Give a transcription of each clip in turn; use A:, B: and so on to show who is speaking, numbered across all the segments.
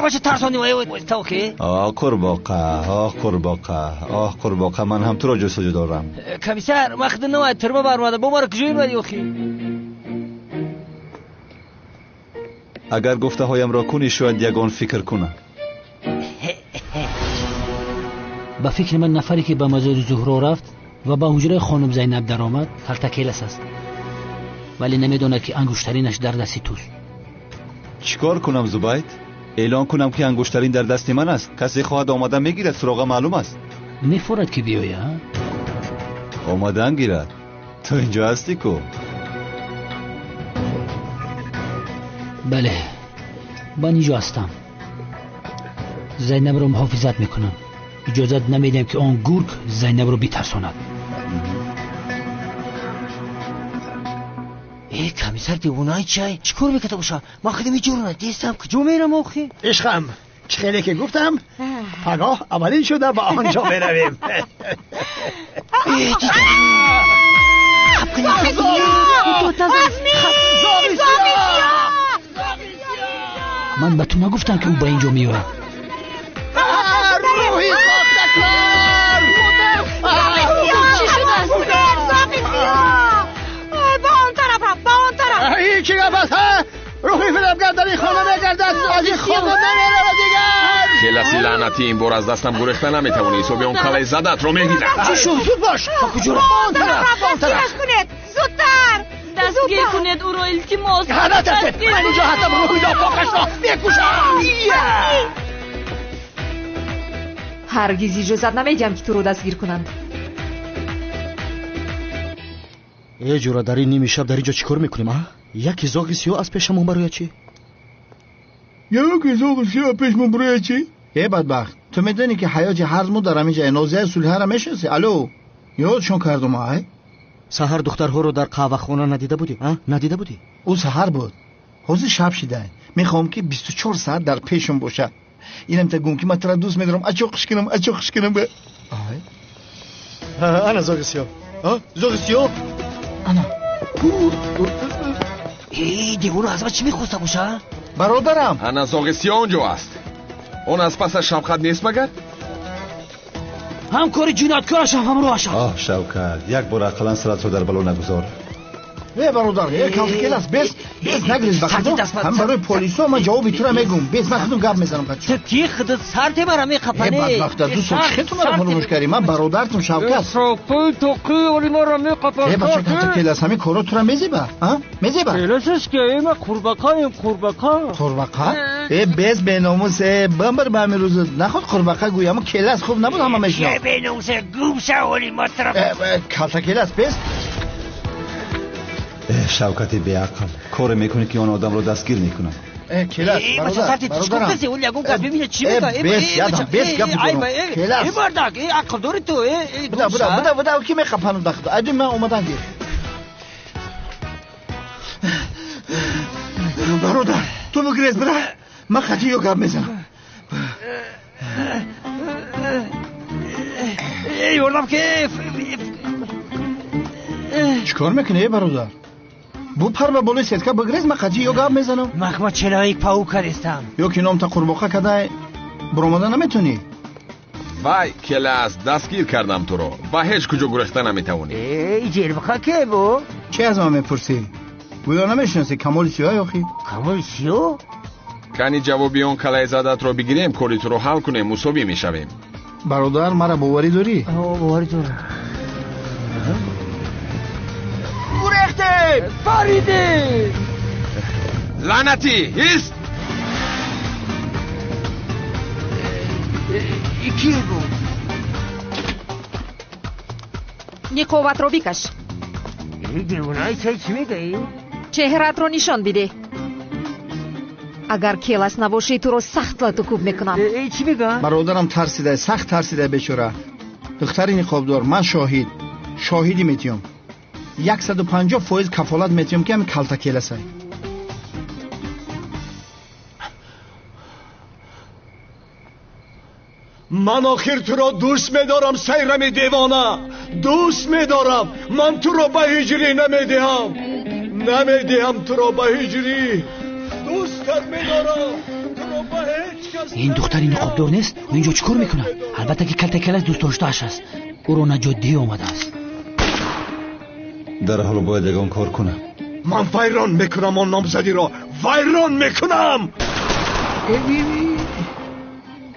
A: باشه ترسانی تا اوکی؟
B: قرباقه من هم تو را جستجو دارم.
A: کمیسر وقت نماید ترما برماده با ما را کجایی بدی اوکی؟
B: اگر گفته هایم را کنی شاید یگان فکر کنم.
C: با فکر من نفری که به مزار زهرا رفت و به حجره خانم زینب در آمد تلتکیلس است، ولی نمیدونه که انگشترینش در دستی توست.
B: چیکار کنم زبید؟ اعلان کنم که انگشترین در دست من است. کسی خواهد آمده میگیرد، سراغ معلوم است.
C: میفورد که بیایی ها؟
B: آمدن گیرد. تو اینجا هستی کو؟
C: بله من اینجا هستم. زینب رو محافظت میکنم. اجازت نمیدم که آن گرگ زینب رو بیترساند.
A: ای کمیسر دیوونای چای چیکار میکنه باشا؟ ما خیلی میجورونه دیستم کجا میرم آخی؟
D: عشقم خیلی که گفتم پگاه اولین شده با آنجا برویم.
C: من به تو نگفتم که او به اینجا میاد.
D: روحی ساختکار
E: چی شده؟ با اون طرف
D: این چی گفت هست ها؟ روحی فیلمگر در این خانه بگرده از این خانه نمیره و دیگر.
F: کلاسی لعنتی این بار از دستم گرخته نمیتونی. صبح اون کلای زدت رو میگیرم.
D: چی شد؟ زود باش با کجا
E: با اون طرف کنید زودتر
G: دستگیر کنید او رو التماس.
D: هنه ترسید من اینجا هستم. روحی دا پاکش را میکوشم.
E: هرگز اجازت نمیدیم که تو رو دستگیر کنند.
D: یه جورا در این نیمی شب در اینجا چیکار میکنیم ها؟ یک زاغ سیاه از پیشمون برای چی؟ یک زاغ سیاه پیشمون برای چی؟ ای بدبخت تو میدونی که حیاج هرزمو در همینجا نازیه صلح را میشناسی؟ الو یادشون کردم های؟ سحر دخترها رو در قهوه خونه ندیده بودی؟ ندیده بودی؟ او سحر بود. حوض شب شده. میخوام که 24 ساعت در پیشم باشه. اینم تا گم که من تو دوست میدارم. اچوقش کنم به انا زاغ سیاه. زاغ سیاه انا.
A: ای دیوونو از ما چی میخواسته باشه؟
D: برادرم
F: انا زاغ سیاه اونجا است. اون از پس شبخت نیست مگر؟
C: همکاری جنایتکارش هم رو آشد.
B: شوکت یک بار اقلا سرت رو در بلو نگذار.
D: ای برادر یک کلکل است. بس نگریز بخدم. هم برای پلیسا من جوابی تو را میگم. بس من خودم گپ میزنم بچه.
A: تو کی خودت سرت برام میخپنی؟
D: ای بدبخت دوست چختون مرا فراموش کردی. من برادرتم شوکت.
A: سوپل تو کی ولی مرا میخپن؟
D: ای بچه کلکل است. همین کارا تو را میزیبه. میزیبه.
A: کلاسش که ما قرباقایم
D: قرباقا؟ ای بس بناموس بمبر به همین روز نخواد قرباقا گویم کلاس خوب نبود همه میشنم.
A: بناموس گوم شولی ما طرف.
D: کلکل است بس.
B: شوکت بیعقل کار میکنی که اون آدم رو دستگیر میکنه.
D: کلاس برادرم
A: چی اون یگون گپ ببینه چی میگه.
D: بس یادم بس گپ میکنم. کلاس
A: ای بردک ای عقل داری تو ای
D: بودا کی میخپن داخل. ادی من اومدم گیر. برادر تو بگریز برا من خطی رو گپ میزنم.
A: ای وردم که
D: چیکار میکنی برادر؟ بو پر به بالای سیتکا بگریز من خطی رو گپ میزنم.
A: مخما چلایی پاو کردستم.
D: یا که نام تا قرباقه کده برآمده نمیتونی.
F: وای کلاس دستگیر کردم تو رو. با هیچ کجا گرخته نمیتونی.
A: ای جیل بخوا که بو؟
D: چی از من میپرسی؟ گویا نمیشناسی کمال سیاه آخی؟
A: کمال سیاه؟
F: کنی جوابی اون کلای زدت رو بگیریم کاریت رو حل کنیم مساوی میشویم.
D: برادر مرا باوری داری؟
A: باوری دارم.
H: گریخته فریده
F: لعنتی هیست.
A: کی بود؟
E: نی قوت رو بکش.
A: این دیوانه چی میگه؟
E: چهرت رو نشان بده. اگر کلاس نباشی تو رو سخت لطکوب میکنم.
A: چی میگه؟
D: برادرم ترسیده سخت ترسیده بیچاره. دختری نقابدار من شاهدی میتیم 150% کفالت میتیم که همین کلتا کلاسه.
H: من آخر تو را دوست میدارم سیرم دیوانه، دوست میدارم. من تو را به هجری نمیدهم تو را به هجری. دوستت میدارم تو را به هیچ کس.
C: این دختری نقابدار نیست و اینجا چیکار میکنه؟ البته که کلتا کلاس دوست داشته‌اش است. او رو نجادی آمده است.
B: در حال باید یگان کار کنم.
H: من ویران میکنم آن نامزدی را، ویران میکنم.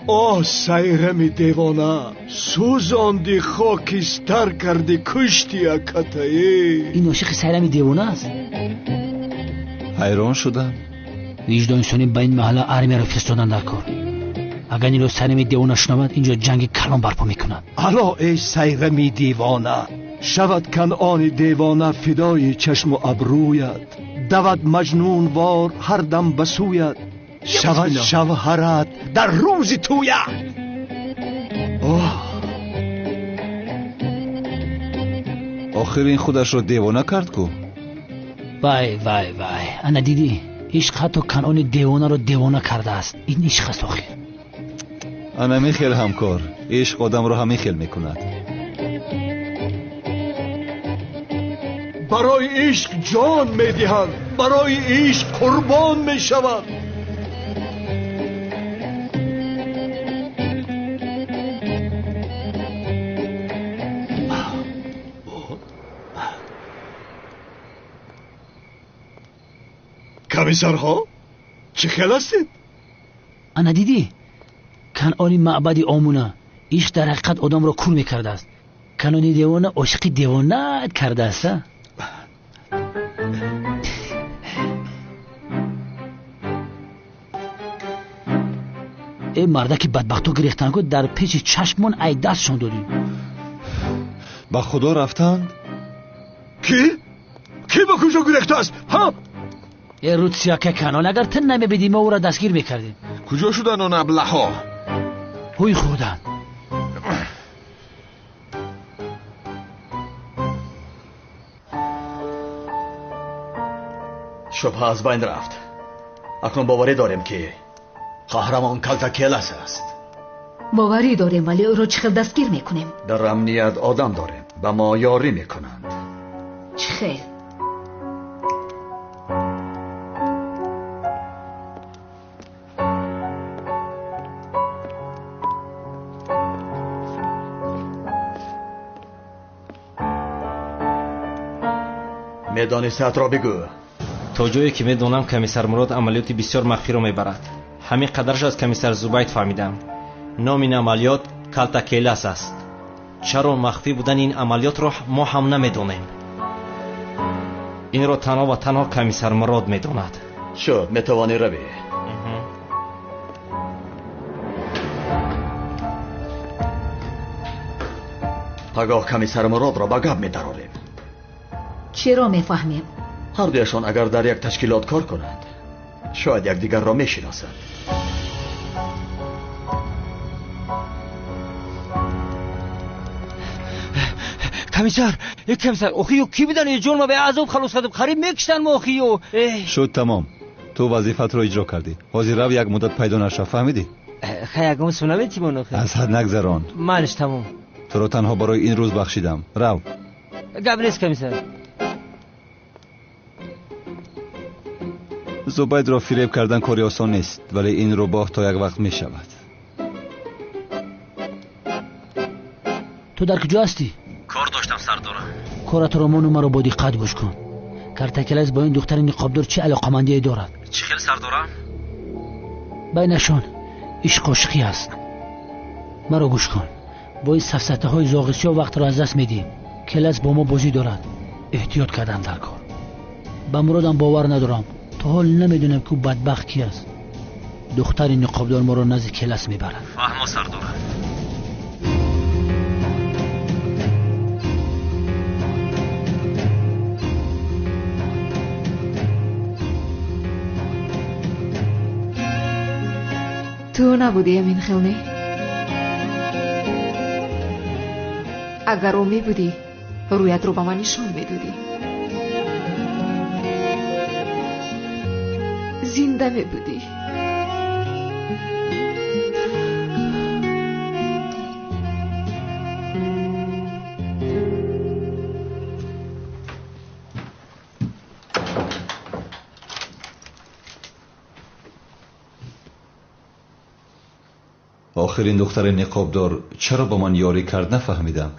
H: آه سیرم دیوانه، سوزاندی خاکستر کردی کشتی اکتایی.
C: این عاشق سیرم دیوانه است.
B: حیران شدم.
C: وجدان انسانی به این محله ارمی را فرستادن در کار. اگر این رو سیرم دیوانه شنود اینجا جنگ کلان برپا میکنند.
H: الا ای سیرم دیوانه، شود کنعان دیوانه فدای چشم و ابرویت، دود مجنون وار هر دم بسویت، شود شوهرت در روز تویت.
B: آخر این خودش رو دیوانه کرد کو؟
C: وای انا دیدی عشق حتی کنعان دیوانه رو دیوانه کرده است. این عشق است آخر.
B: انا میخیل همکار، عشق آدم رو همیخیل میکند.
H: برای عشق جان میدهند، برای عشق قربان میشوند. کمیسرها چه خیال هستید؟
C: انا دیدی کنعانی معبدی آمونه عشق در حقیقت آدم را کور میکرده است. کنعانی دیوانه عاشقی دیوانه کرده است. ای مردکی بدبختو گریختن که در پیچ چشمون ای دستشون دادیم.
B: با خدا رفتند؟
H: کی با کجا گریخته است؟ ها؟
C: ای رود سیاکه کنان اگر تن نمیبیدیم ما او را دستگیر میکردیم.
F: کجا شدن اون ابله ها؟
C: هوی خودن.
I: شبه از بین رفت. اکنون باوری داریم که قهرمان کلتا کلاس است.
E: باوری داریم ولی او رو چخیل دستگیر میکنیم.
I: در امنیت آدم داریم، به ما یاری میکنند.
E: چخیل
I: میدانستت را بگو.
J: تا جایی که میدونم کمیسر مراد عملیات بسیار مخفی را میبرد. همین قدرش از کمیسر زوبایت فهمیدم. نام این عملیات کلتا کلاس است. چرا مخفی بودن این عملیات را ما هم نمیدونیم. این را تنها و تنها کمیسر مراد میداند.
I: شد میتوانی روی. پگاه کمیسر مراد را به گپ میدراریم.
E: چرا میفهمیم؟
I: هر دویشان اگر در یک تشکیلات کار کنند شاید یکدیگر را میشناسند.
A: کمیسر اخیو کی بدن یه جون ما به عذاب خلاص کردم قریب میکشتن ما اخیو.
B: شد تمام. تو وظیفت رو اجرا کردی. حاضر رو یک مدت پیدا نشد فهمیدی؟
A: خیلی سنوی تیمون اخی.
B: از حد نگذران.
A: منش تمام.
B: تو رو تنها برای این روز بخشیدم. رو.
A: گپ نیست کمیسر.
B: زبید را فریب کردن کاری آسان نیست ولی این رو باه تا یک وقت می شود.
C: تو در کجا هستی؟
J: کار داشتم سردارم.
C: کارت را منو مرا با دقت گوش کن. کارتکلس با این دختر نقابدار چه علاقمندی دارد؟
J: چی خیلی سر دارم؟
C: بینشان عشق عاشقی است. مرا گوش کن. با این سفسطه های زاغسی ها وقت را از دست میدیم. کلس با ما بازی دارد. احتیاط کردن در کار. به مرادم باور ندارم. تا حال نمیدونم که بدبخت کی است. دختر نقابدار ما را نزد کلس میبرد.
J: فهمو سردار.
E: تو نبودی امین خیلی؟ اگر او می بودی رویت رو با من نشان میدادی. زنده می بودی.
B: آخرین دختر نقابدار چرا با من یاری کرد نفهمیدم.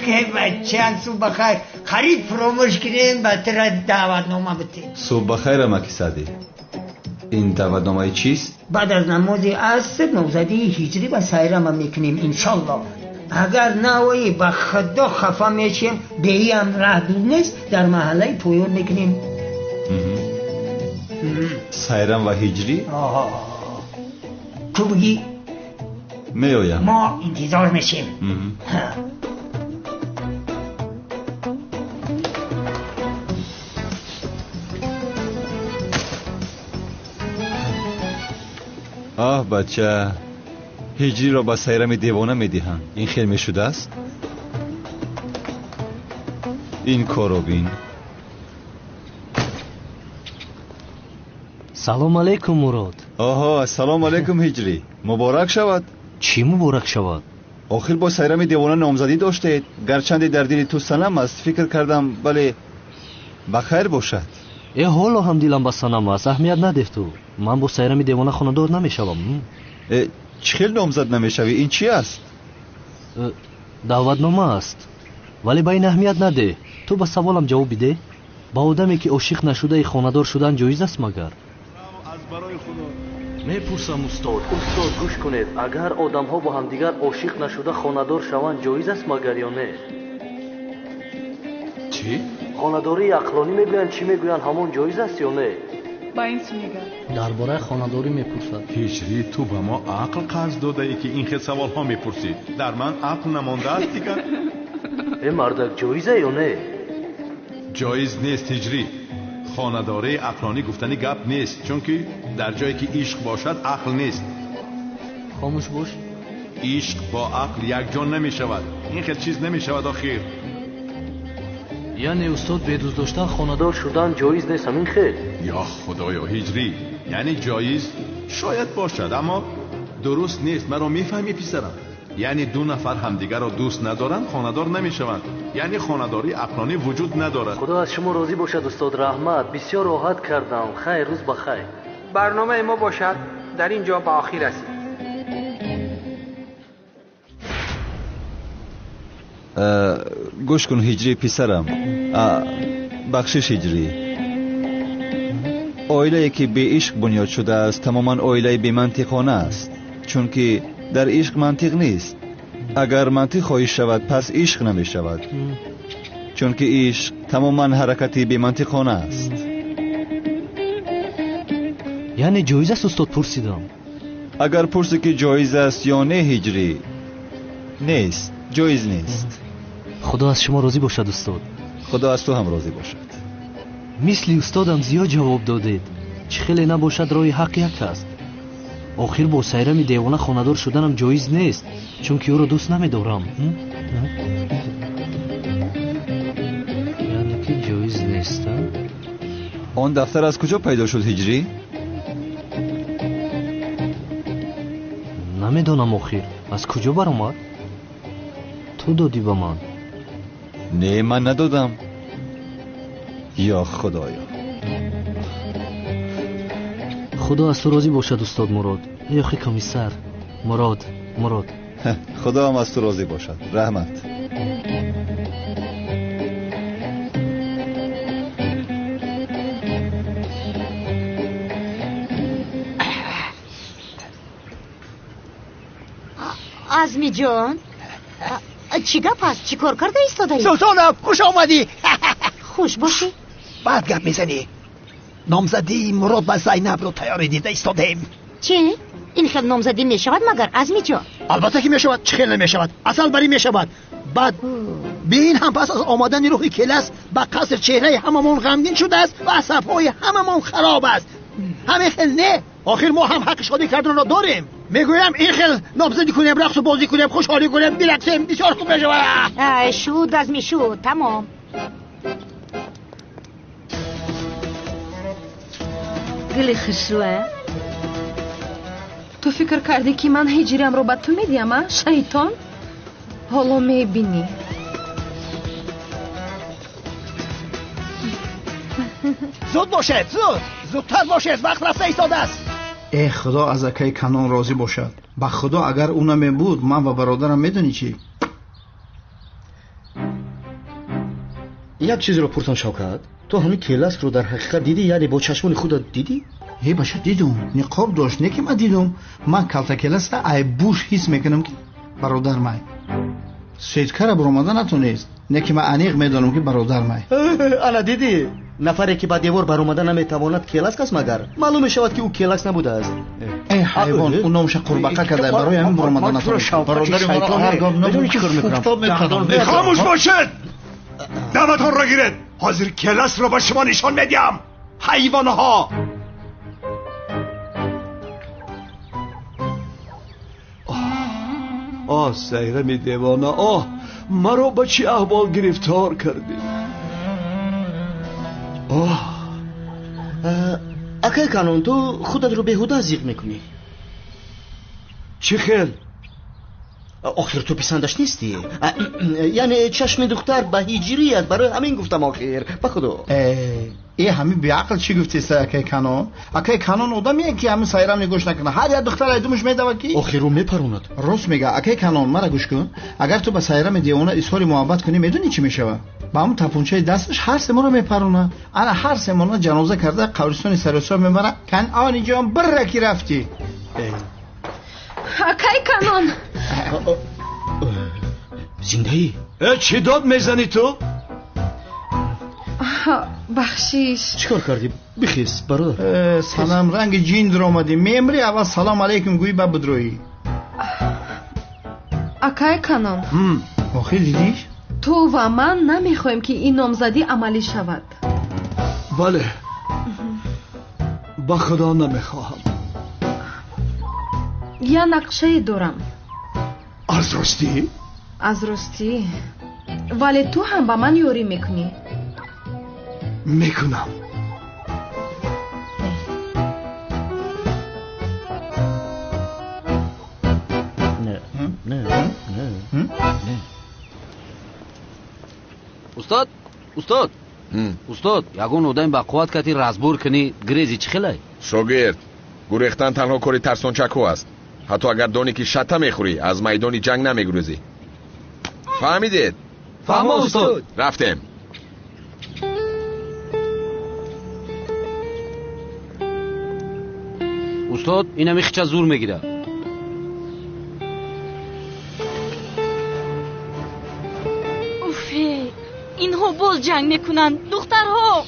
A: که بچه صبح بخیر خرید فراموش کردین بطر دعوتنامه بتین.
B: صبح بخیر مکی سعدی. این دعوتنامه چیست؟
A: بعد از نماز عصر نوزدی هجری و سایره ما میکنیم انشالله. اگر نوایی با خدا خفا میشیم بیایی هم راه دور نیست در محله پویور میکنیم.
B: سایرم و هجری؟
A: تو بگی؟
B: میایم.
A: ما انتظار میشیم.
B: آه بچه، هجری را با سایرم دیوانه میدیهم. این خیلی میشده است؟ این کارو بین.
J: سلام علیکم مراد.
B: آها سلام علیکم هجری. مبارک شود.
J: چی مبارک شود؟
B: آخر با سایرم دیوانه نامزدی داشتید. گرچند در دل تو سنم است. فکر کردم بله بخیر باشد.
J: حالا هم دیلم با سنم است. اهمیت نده تو. من با سایرم دیوانه خانه‌دار نمیشوم.
B: چی خیلی نامزد نمیشوی؟ این چی است؟
J: دعوتنامه است. ولی با این اهمیت نده. تو با سوالم جواب بده. با آدمی که عاشق نشده خانه‌دار شدن جایز است مگر؟ میپرسم استاد گوش کنید. اگر آدم ها با هم دیگر عاشق نشده خانه‌دار شوند جایز است مگر یا نه؟
B: چی؟
J: خانه‌داری عقلانی میگویند چی میگویند همون جایز است یا نه؟
G: با این چی میگن؟
C: درباره خانه‌داری میپرسد.
K: هجری تو به ما عقل قرض داده ای که این خیلی سوال ها میپرسی. در من عقل نمانده است دیگر.
J: این مردک جایزه یا نه؟
K: جایز نیست هجری. خانه‌داری عقلانی گفتنی گپ نیست، چون که در جایی که عشق باشد عقل نیست.
C: خاموش باش.
K: عشق با عقل یک جان نمی شود. این خیلی چیز نمی شود آخر.
J: یعنی استاد بدوز داشتن خانه‌دار شدن جایز نیست همین خیلی؟
K: یا خدایا هجری، یعنی جایز شاید باشد اما درست نیست. مرا میفهمی پسرم؟ یعنی دو نفر همدیگر را دوست ندارند خانه‌دار نمیشوند. یعنی خانه‌داری عقلانی وجود ندارد.
J: خدا از شما راضی باشد استاد رحمت. بسیار راحت کردم. خیر روز بخیر.
L: برنامه ما باشد در اینجا به آخر رسید.
B: گوش کن هجری پسرم. بخشش هجری. عائله که به عشق بنیاد شده است تماما عائله بی منطقانه است، چون که در عشق منطق نیست. اگر منطق خواهی شود پس عشق نمی شود، چون که عشق تماما حرکتی بی منطقانه است.
J: یعنی جایز است استاد پرسیدم؟
B: اگر پرسی که جایز است یا نه هجری، نیست، جایز نیست.
J: خدا از شما راضی باشد استاد.
B: خدا از تو هم راضی باشد.
J: مثل استادم زیاد جواب دادید. چه خیلی نباشد رای حق یک است. آخر با سایرم دیوانه خانه‌دار شدنم جایز نیست، چون که او را دوست نمیدارم. یعنی که جایز نیست.
B: آن دفتر از کجا پیدا شد هجری؟
J: نمیدانم آخر از کجا برآمد. تو دادی به من؟
B: نه من ندادم. یا خدایا.
J: خدا از تو راضی باشد استاد مراد. ای آخی کمیسر مراد.
B: خدا هم از تو راضی باشد. رحمت.
M: عزمی جان چی گپ است؟ چی کار کرده ایستاده ای؟
N: سلطانم خوش آمدی.
M: خوش باشی.
N: بعد گپ میزنی. نامزدی مراد و زینب رو تیاری دیده ایستادیم.
M: چی؟ این خیلی نامزدی میشود مگر عزمی جان؟
N: البته که میشود، چه خیلی نمیشود، اصل بری میشود. بعد بین هم پس از آمدن روح کلاس به قصر چهره هممون غمگین شده است و عصبهای هممون خراب است. همه خیلی نه، آخر ما هم حق شادی کردن را داریم. میگویم این خیلی نامزدی کنیم، رقص و بازی کنیم، خوشحالی کنیم، برقصیم، بسیار خوب میشود.
M: شود از میشود تمام.
O: گلی خشله تو فکر کردی که من هجریم رو به تو میدیم؟ شیطان حالا میبینی.
N: زود باشد، زودتر باشد، وقت رفته ایستاده است.
D: ای خدا از اکای کنان راضی باشد. با خدا اگر او نمی بود من و برادرم میدونی چی؟
I: یک چیزی رو پرسان شوکت، تو همین کلاس رو در حقیقت دیدی؟ یعنی با چشمان خودت دیدی؟
D: هی باشه دیدم، نقاب داشت، نه که من دیدم. من کلتا کلاس ای بوش حس میکنم که برادر من سیدکر برآمده نتونست، نه که من انیق میدانم که برادر من.
I: انا دیدی نفری که با دیوار برآمده نمیتواند کلاس کس مگر معلوم میشود که او کلاس نبوده است.
D: ای حیوان، اون نامش قرباقه کرده برای همین برآمده نتونست. برادر من هر گام نمیدونی چی کار میکنم.
H: خاموش باشید، دعوتون را گیرید. حاضر کلاس رو با شما نشان میدیم حیوانها. سیغم دیوانه، مرا با چی احوال گرفتار کردی؟
I: اکای کانون، تو خودت رو بهوده زیغ میکنی.
H: چی خیل؟
I: آخر تو پسندش نیستی؟ یعنی چشم دختر به هیجری است، برای همین گفتم آخر. به خدا
D: ای همین بیعقل چی گفتی است اکای کانون؟ اکای کانون آدمیه که همین سایرم نگوش نکنه، هر یک دختر ایدومش میدود که
I: آخر رو میپروند.
D: راست میگه اکای کانون. مرا گوش کن، اگر تو با سایرم دیوانه اظهار محبت کنی میدونی چی میشه؟ با همون تپونچه دستش هر سه ما رو میپرونه. انا هر سه ما جنازه کرده قبرستون سرسر میبره. کنعانی جان برکی رفتی.
O: اکای کانون
I: زندهی؟
H: چی داد میزنی تو؟
O: بخشیش.
I: چیکار کردی؟ بخیز برادر.
D: سلام رنگ جین در آمدی. میمری اول سلام علیکم گویی با بدرویی.
O: اکای کانون
D: آخه دیدیش؟
O: تو و من نمیخوایم که این نامزدی عملی شود.
H: بله، با خدا نمیخواهم.
O: یا نقشه دارم.
H: از راستی؟
O: از راستی، ولی تو هم با من یاری میکنی.
H: میکنم.
I: نه.
P: استاد یگون одам ба қувват кати разбор кани грези чӣ хелай?
F: шогирд, гурехтан танҳо кори тарсончакҳо аст. ҳатто агар донӣ ки шатта мехӯрӣ, аз майдони ҷанг намегурезӣ. фаҳмидед?
P: фаҳмо устод.
F: рафтем.
P: устод ин ҳами хича зур мегирад.
Q: اینها باز جنگ میکنن دخترها.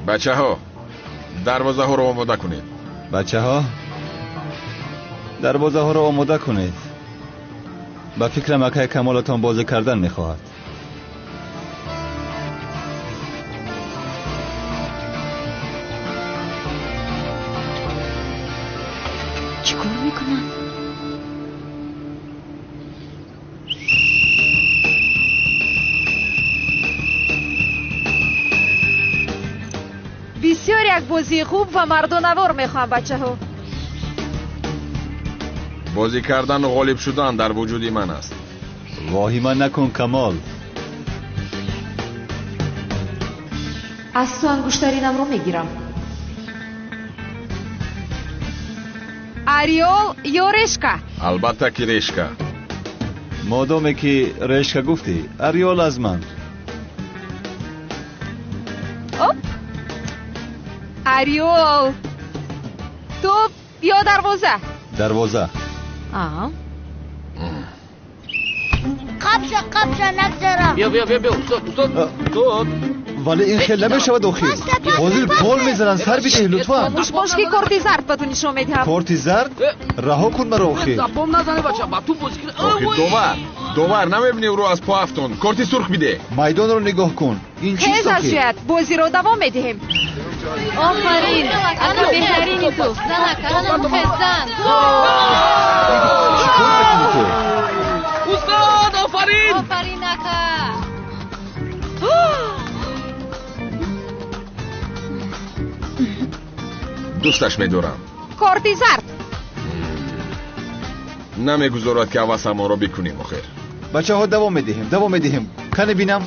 F: بچه ها دروازه ها رو آماده کنید.
B: بچه ها دروازه ها رو آماده کنید. با فکر مکه کمالتان بازی کردن میخواهد.
Q: چی کار میکنن؟
E: بسیار یک بازی خوب و مردانوار میخوام بچه ها.
F: بازی کردن و غالب شدن در وجودی من است.
B: واهمه نکن کمال.
E: از تو انگشترینم رو میگیرم.
O: ариол ё решка?
F: албатта ки решка.
B: модоме ки решка гуфтӣ, ариол аз ман.
O: оп ариол топ ё дарвоза?
B: дарвоза.
M: قبشه نگذارم.
P: بیا استاد
B: ولی این خیلی نمیشود آخیر. بازی گل میزنن، سر بیده لطفا.
O: باش که کارت زرد به تو نشون میدم.
B: کارت زرد؟ رها کن مرا آخیر.
P: زبان نزنه بچه با تو بازی کن.
F: آخیر دوبار نمیبینی او رو از پا افتون. کارت سرخ بیده.
B: میدان رو نگاه کن. این چیست آخیر؟
O: خیلی بازی رو دوام میدیم.
Q: آفرین اکا بهترینی تو. زنک خزن.
B: چیکار میکنی تو؟
P: استاد آفرین
Q: اکا.
F: دوستش میدارم.
O: کارت زرد.
F: نمیگذارد که حواس ما رو بکنیم آخر.
B: بچه ها دوام میدیم. کنه بینم.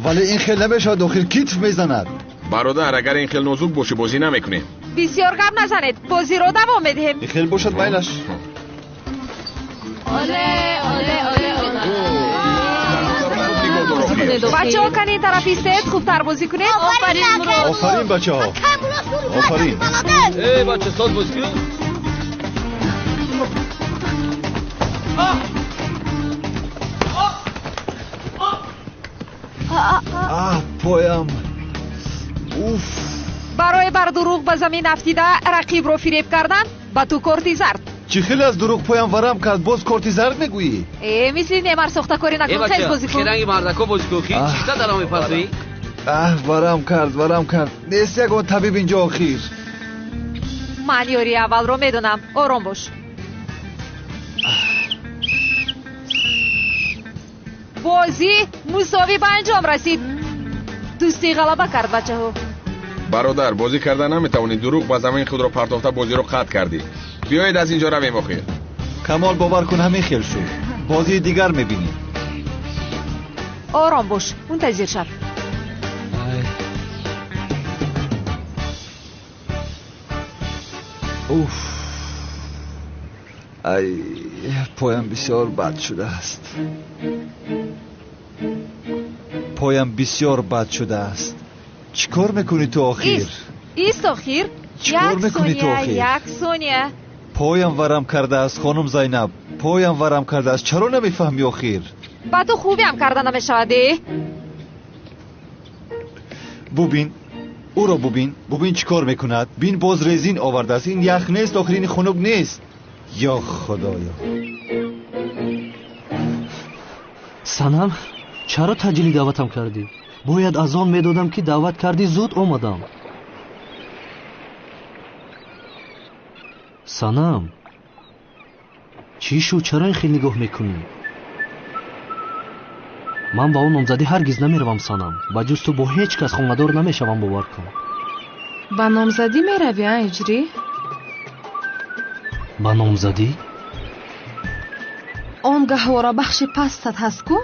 B: ولی این خیلی نمیشود آخر کیف میزند.
F: برادر اگر این خیلی نازک باشه بازی نمیکنیم.
O: بسیار گپ نزنید، بازی رو دوام میدیم.
B: این خیلی باشد میلش.
O: بچه ها کنین طرف ایستید، خوبتر بازی کنید.
B: آفرین بچه ها. آفرین.
P: ای بچه ساز بازی کن.
B: پایم. اوف.
O: برای بر دروغ به زمین افتیده رقیب رو فریب کردن با تو کارت زرد.
B: چی خیلی از دروغ پایم ورم کرد، باز کارت زرد میگویی؟
O: مثل نمر ساخته کاری نکن، خیلی بازی کن.
P: خیرنگی مردکا بازی کن خیلی چیزا دارم میپرسوی؟
B: ورم کرد. نیست یکون طبیب اینجا آخیر.
O: من یاری اول رو میدونم، آرام باش. بازی مساوی به انجام رسید. دوستی غلبه کرد بچه ها.
F: برادر بازی کردن نمیتونی، دروغ به زمین خود رو پرتافته بازی رو قطع کردی. بیایید از اینجا رویم آخیر.
B: کمال باور کن همین خیل شد. بازی دیگر میبینیم.
O: آرام باش، منتظر شب.
B: اوف. پایم بسیار بد شده است. چیکار میکنی تو آخیر؟
O: ایست آخیر.
B: چیکار میکنی تو آخیر؟
O: یک ثانیه.
B: پایم ورم کرده است خانم زینب. چرا نمیفهمی آخیر؟
O: با تو خوبی هم کرده نمیشوده.
B: ببین او را ببین چیکار میکند. بین باز رزین آورده است. این یخ نیست آخر، این خنک نیست. یا خدایا.
R: санам чаро таҷили даъватам кардӣ? бояд аз он медодам ки даъват кардӣ зуд омадам. санам чӣ шуд, чаро ин хел нигоҳ мекунӣ? ман ба он номзадӣ ҳаргиз намеравам санам. ба ҷуз ту бо ҳеҷ кас хонадор намешавам, бовар кун.
O: ба номзадӣ меравӣ иҷрӣ?
R: ба номзадӣ?
O: он гаҳвора бахши пастат ҳаст ку?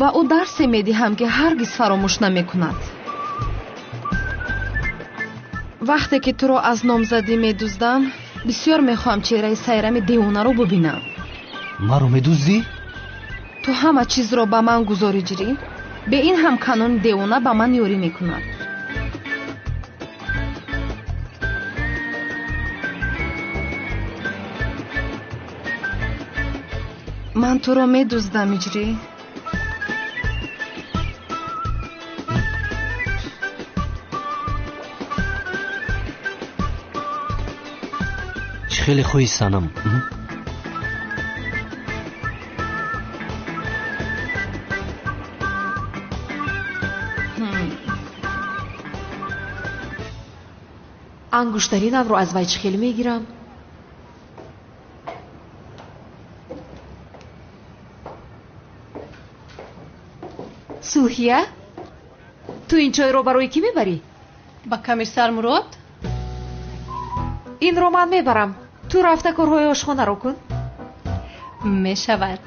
O: ба ӯ дарсе медиҳам ки ҳаргиз фаромӯш намекунад. вақте ки туро аз номзадӣ медуздам, бисёр мехоҳам чеҳраи сайрами девонаро бубинам.
R: маро медуздӣ?
O: ту ҳама чизро ба ман гузорӣ ҷирӣ? бе ин ҳам канони девона ба ман ёрӣ мекунад. ман туро медуздам иҷрӣ.
R: чӣ хеле хоҳӣ санам?
E: ангуштаринамро аз вай чӣ хел мегирам? сулҳия, ту ин чойро барои кӣ мебарӣ?
Q: ба комиссар мурод.
E: инро ман мебарам. ту рафта корҳои ошхонаро кун.
Q: мешавад.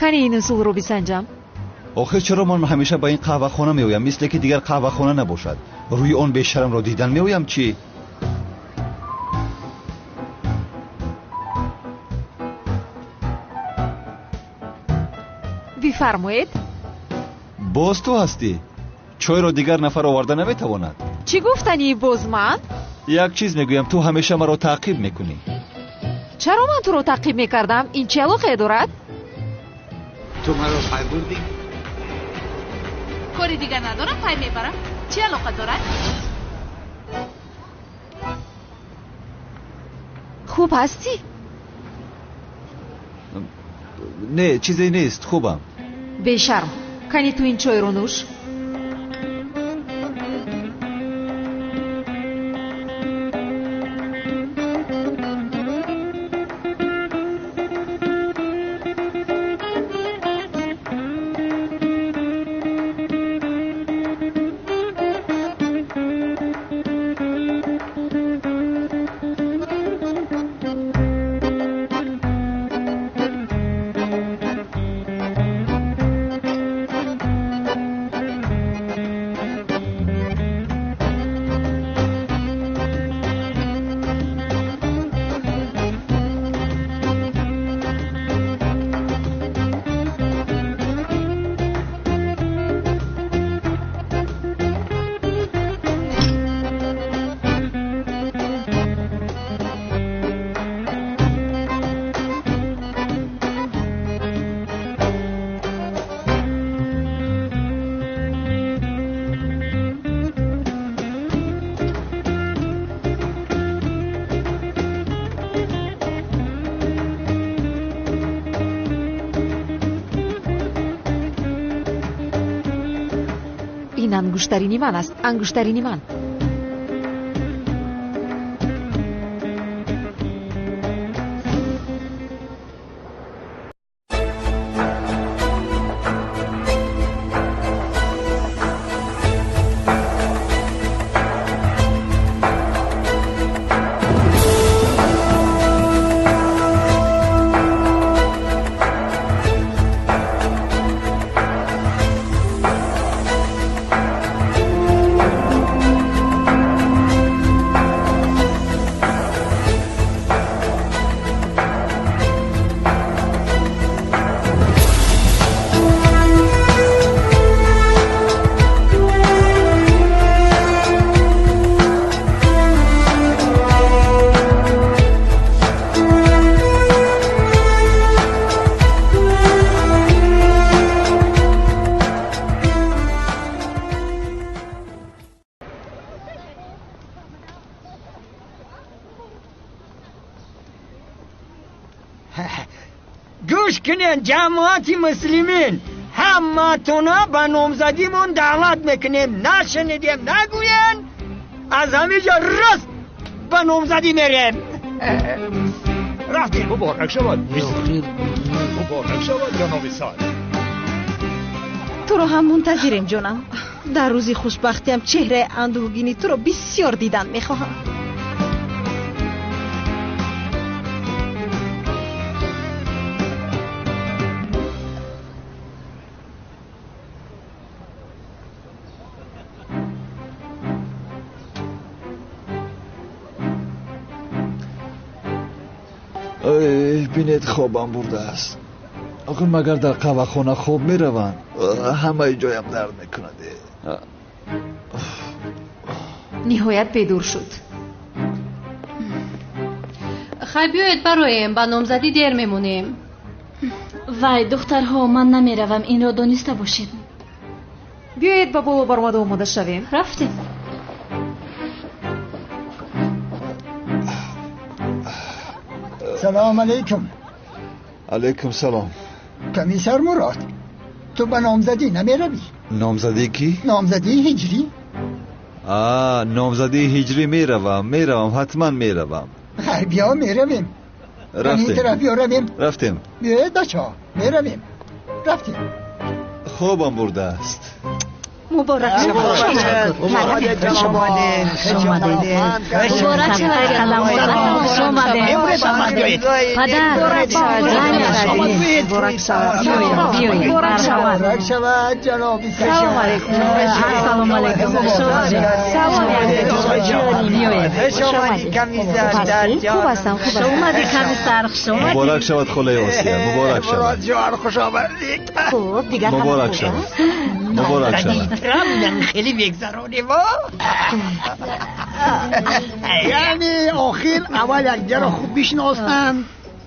E: کنی این اصول رو بسنجم؟
B: آخه چرا من همیشه با این قهوه خانه میویم مثل که دیگر قهوه خانه نباشد؟ روی آن بیشرم را دیدن میویم چی؟
E: بفرمایید.
B: باز تو هستی؟ چای را دیگر نفر آورده نمیتواند.
E: چی گفتنی باز من؟
B: یک چیز میگویم، تو همیشه مرا تعقیب میکنی.
E: چرا من تو رو تعقیب میکردم؟ این چه علاقه دارد؟
S: تو مرا پای بردی؟
Q: کاری دیگر ندارم پای میبرم. چی علاقه دارد؟
E: خوب هستی؟
B: نه چیزی نیست، خوبم.
E: بیشرم کنی تو این چای رو نوش. این انگشترینی من است. انگشترینی من.
A: گوش کنین جماعت مسلمین، همه تونا به نامزدیمون دعوت میکنیم. نشنیدیم نگوین، از همه جا راست به نامزدی میریم. رفتیم.
S: مبارک شود. مبارک شود جناب سال.
O: تو رو هم منتظریم جانم. در روزی خوشبختیم چهره اندوهگینی تو رو بسیار دیدن میخواهم.
B: بینید خوابم برده است. آخه مگر در قهوه خانه خواب میروند؟ همه جایم درد میکند.
E: نهایت بدور شد.
Q: خیلی بیایید برایم، با نامزدی دیر میمونیم.
T: وای دخترها، من نمیروم، این را دانسته باشید.
E: بیایید با بالا برآمده آماده شویم.
T: رفتیم.
N: سلام علیکم.
B: علیکم سلام.
N: کمیسر مراد، تو به نامزدی نمیروی؟
B: نامزدی کی؟
N: نامزدی هجری.
B: نامزدی هجری میروم حتما میروم.
N: بیا میرویم.
B: رفتیم.
N: بیایید بچه ها میرویم. رفتیم.
B: خوابم برده است.
M: مبارک شما.
A: مبارک شما.
M: خوش آمدید. مبارک شما. پدر
A: مبارک شما جناب.
M: سلام علیکم. سلام علیکم. سلام علیکم.
A: خوش آمدید کمیسر جان.
M: خوب هستم. خوب اومدی کمیسر. خوش اومدی.
B: مبارک شود خاله آسیا. مبارک شود.
A: جوار خوش آمدید.
M: خوب دیگر
B: مبارک شود. مبارک شود.
A: خیلی بگذرانیم.
N: یعنی آخر اول یک جا را خوب بشناسند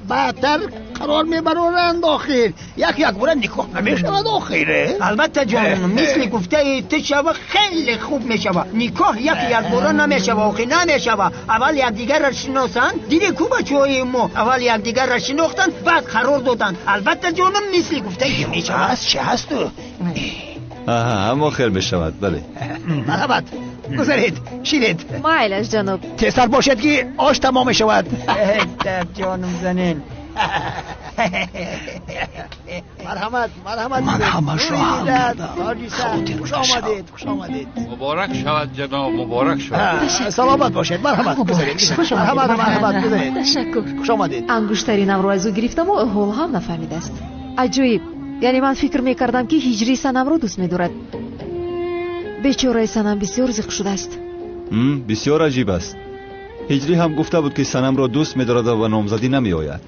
N: بعدتر قرار میبرند. آخر یک بار نکاح نمیشود آخره.
A: البته جانم مثل گفته تشوه خیلی خوب میشود. نکاح یک بار نمیشود آخر نمیشود. اول یک دیگر را شناسند دیگه کوبه چوی ما اول یک دیگر را شناختن بعد قرار دادن. البته جانم مثل گفته میشود.
N: چه هست تو؟
B: اما خیر بشود. بله
N: مرحبت. گذارید شیرید.
M: مایلش جناب.
N: تسر باشد که آش تمام شود.
A: جانم زنین.
N: مرحمت.
H: مرحمت شما.
N: خوش آمدید. خوش آمدید.
S: مبارک شود جناب. مبارک شود.
N: سلامت باشید. مرحمت. مرحبت. گذارید.
M: تشکر.
N: خوش آمدید.
E: انگشترینم رو از او گرفتم و حال هم نفهمیده است. عجیب. یعنی من فکر میکردم که هجری سنم رو دوست میدارد. بیچاره سنم بسیار زیق شده است.
B: بسیار عجیب است. هجری هم گفته بود که سنم را دوست می‌دارد و نامزدی نمی‌آید.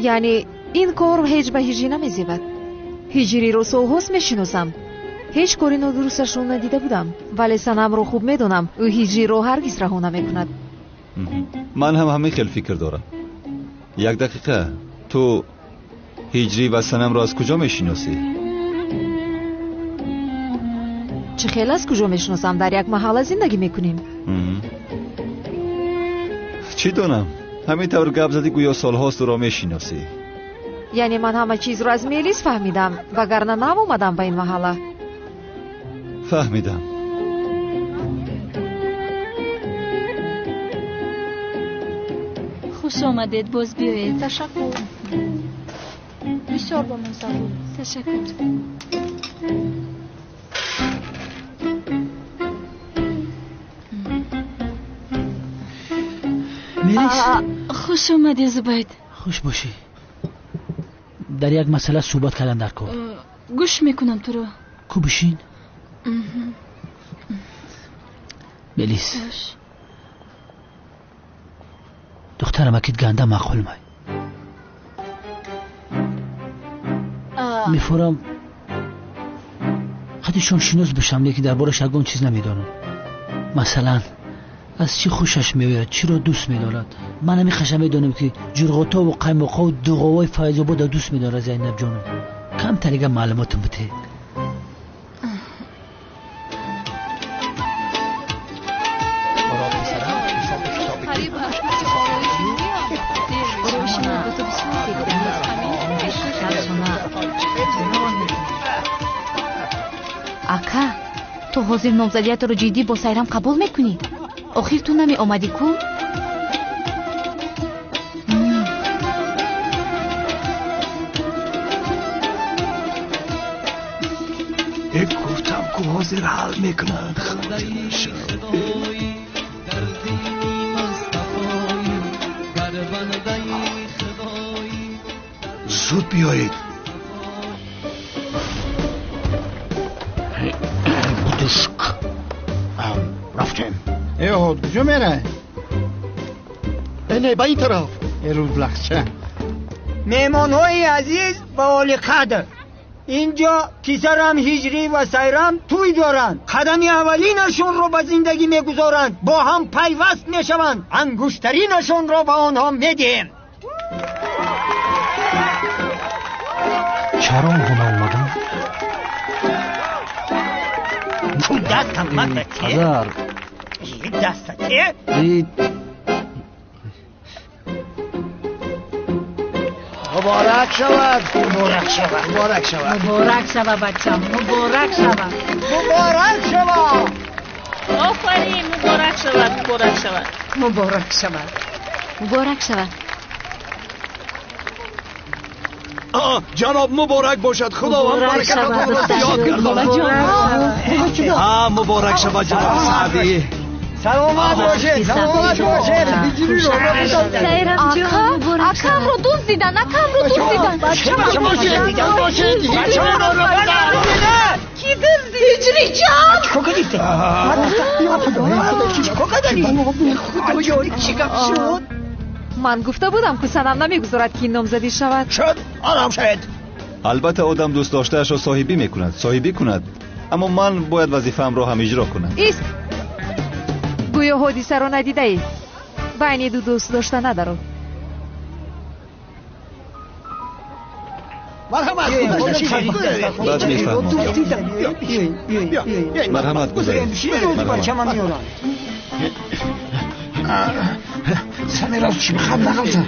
E: یعنی این کار هیچ به هجری نمی‌زیبد. هجری رو سوهوس میشناسم. هیچ کاری نادرستش رو ندیده بودم. ولی سنم رو خوب میدونم. او هجری رو هرگز رها نمی‌کند.
B: من هم همین خیلی فکر دارم. یک دقیقه تو هجری و سنم را از کجا میشناسی؟
E: چه خیلی از کجا میشناسم؟ در یک محله زندگی میکنیم.
B: چی دونم؟ همین طور گپ زدی گویا سالهاست تو را میشناسی.
E: یعنی من همه چیز رو از میلیس فهمیدم وگرنه نمی‌آمدم به این محله.
B: فهمیدم.
T: خوش آمدید. باز بیایید.
O: تشکر. بسیار با من زبون.
T: تشکر.
C: میلیس.
T: خوش آمدی زبید.
C: خوش باشی. در یک مسئله صحبت کردن در کار.
T: گوش میکنم تو رو.
C: کو بشین. میلیس. دخترم اکید گنده معقول مای. میفورم خودشون شناس بشم لیکن دربارش اگون چیز نمیدانم. مثلا از چی خوشش میوید، چی رو دوست میدارد. من همیشه میدونم که جرغوتا و قیماقا و دوغوای فیض‌آباد دوست میداره. زینب جانم کم تریگه معلوماتم بده.
Q: ака ту ҳозир номзадиятро ҷиддӣ бо сайрам қабул мекунӣ? охир ту нами омадӣ ку?
H: گفتم که حاضر حل میکنند. زود بیایید.
N: بودشک رفتیم. ایو کجا میره؟ نه با این طرف. ایرو بلخچه.
A: مهمان های عزیز و آل قدر، اینجا پسرم هجری و سیرم توی دارند. قدمی اولینشون رو به زندگی میگذارند، با هم پیوست میشوند. انگشترینشون رو به آنها میدیم.
C: چرا آنها اومدن؟
A: دستم مدتی
C: حضر
A: دستتی
N: مبارک شود.
A: مبارک شود.
N: مبارک شود.
O: مبارک شود بچم. مبارک شود.
A: مبارک شود.
O: آفرین. مبارک شود. مبارک شود.
E: مبارک شود.
Q: مبارک شود.
H: جناب مبارک باشد. خداوند برکت را زیاد گرداند. مبارک شود جناب سعدی.
A: سلامت باشید. سلامت باشید. هجری رو
O: اکرم رو دزدیدن.
A: بچه باشید.
O: کی دزدید؟ هجری جان
A: چیکار کردی؟ چی گپ شد؟
E: من گفته بودم که سنم نمیگذارد که این نامزدی شود.
N: شد آرام شد.
B: البته آدم دوست داشتهش را صاحبی کند، اما من باید وظیفه‌ام را هم اجرا کنم.
E: ایست. گویا حادثه رو ندیده ای. بین دو دوست داشته ندارم.
B: بعد میفهمم. مرحمت گذارید.
N: سمیرا چی میخوام نقلزم